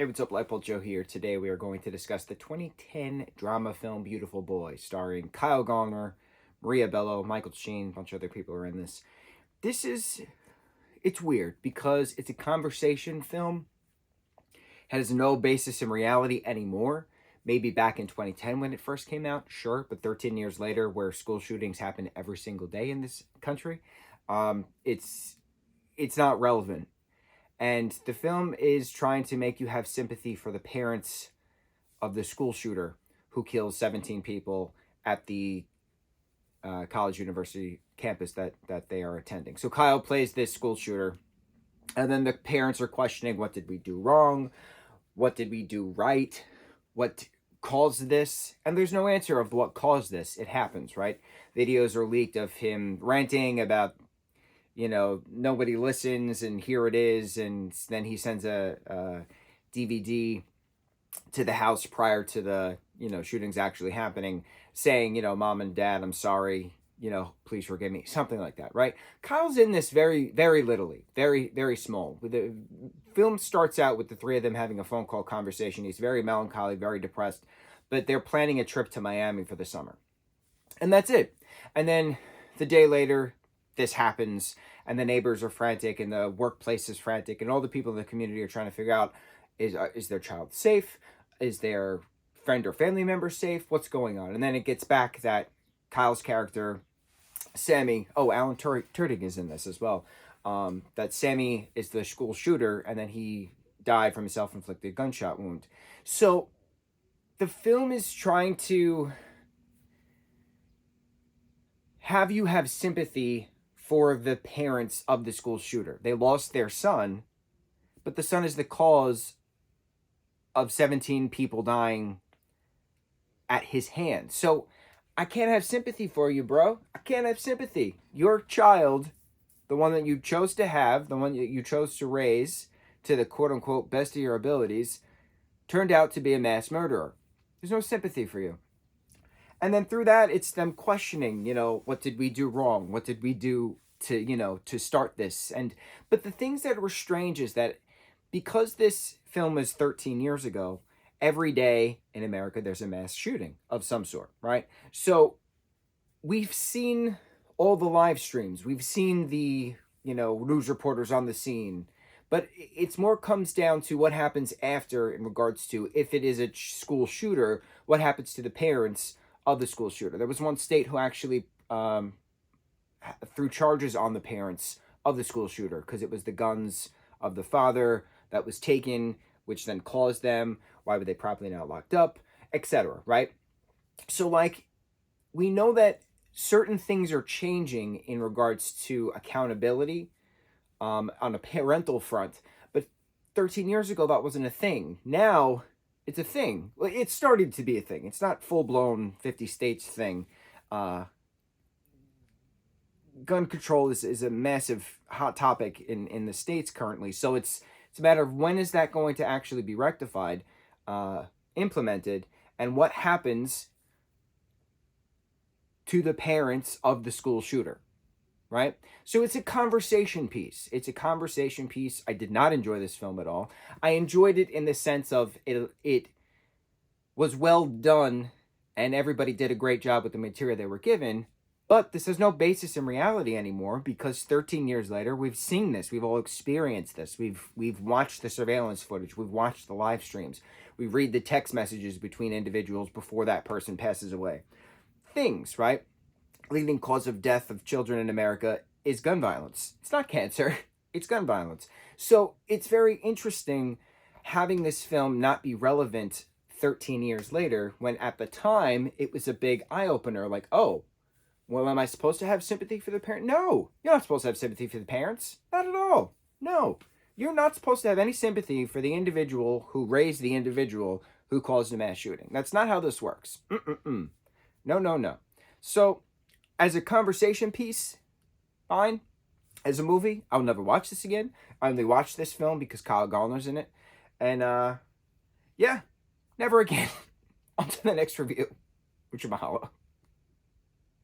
Hey, what's up, lightboltjoe here. Today we are going to discuss the 2010 drama film Beautiful Boy, starring Kyle Gallner, Maria Bello, Michael Sheen, a bunch of other people are in this. It's weird because it's a conversation film, has no basis in reality anymore. Maybe back in 2010 when it first came out, sure, but 13 years later, where school shootings happen every single day in this country, it's not relevant. And the film is trying to make you have sympathy for the parents of the school shooter who kills 17 people at the college university campus that they are attending. So Kyle plays this school shooter, and then the parents are questioning, what did we do wrong? What did we do right? What caused this? And there's no answer of what caused this. It happens, right? Videos are leaked of him ranting about, nobody listens, and here it is. And then he sends a DVD to the house prior to the, shootings actually happening, saying, Mom and Dad, I'm sorry, please forgive me, something like that, right? Kyle's in this very, very littly, very, very small. The film starts out with the three of them having a phone call conversation. He's very melancholy, very depressed, but they're planning a trip to Miami for the summer. And that's it. And then the day later, this happens, and the neighbors are frantic, and the workplace is frantic, and all the people in the community are trying to figure out, is their child safe? Is their friend or family member safe? What's going on? And then it gets back that Kyle's character, Sammy, Alan Tudyk is in this as well, that Sammy is the school shooter, and then he died from a self-inflicted gunshot wound. So the film is trying to have you have sympathy for the parents of the school shooter. They lost their son, but the son is the cause of 17 people dying at his hands. So I can't have sympathy for you, bro. I can't have sympathy. Your child, the one that you chose to have, the one that you chose to raise to the quote-unquote best of your abilities, turned out to be a mass murderer. There's no sympathy for you. And then through that, it's them questioning, what did we do wrong? What did we do to start this? But the things that were strange is that because this film is 13 years ago, every day in America, there's a mass shooting of some sort, right? So we've seen all the live streams. We've seen the, news reporters on the scene. But it's more comes down to what happens after in regards to if it is a school shooter, what happens to the parents of the school shooter. There was one state who actually threw charges on the parents of the school shooter because it was the guns of the father that was taken, which then caused them. Why were they properly not locked up, etc., right? So, we know that certain things are changing in regards to accountability on a parental front, but 13 years ago, that wasn't a thing. Now, it's a thing. Well, it started to be a thing. It's not full-blown 50 states thing. Gun control is a massive hot topic in the states currently. So it's a matter of when is that going to actually be rectified, implemented, and what happens to the parents of the school shooter, right? So it's a conversation piece. It's a conversation piece. I did not enjoy this film at all. I enjoyed it in the sense of it was well done, and everybody did a great job with the material they were given. But this has no basis in reality anymore because 13 years later, we've seen this. We've all experienced this. We've watched the surveillance footage. We've watched the live streams. We read the text messages between individuals before that person passes away. Things, right? Leading cause of death of children in America is gun violence. It's not cancer. It's gun violence. So it's very interesting having this film not be relevant 13 years later when at the time it was a big eye-opener. Like, oh, well, am I supposed to have sympathy for the parent? No, you're not supposed to have sympathy for the parents. Not at all. No, you're not supposed to have any sympathy for the individual who raised the individual who caused a mass shooting. That's not how this works. No, no, no. So, as a conversation piece, fine. As a movie, I'll never watch this again. I only watched this film because Kyle Gallner's in it. And, yeah, never again. On to the next review. Mucho mahalo.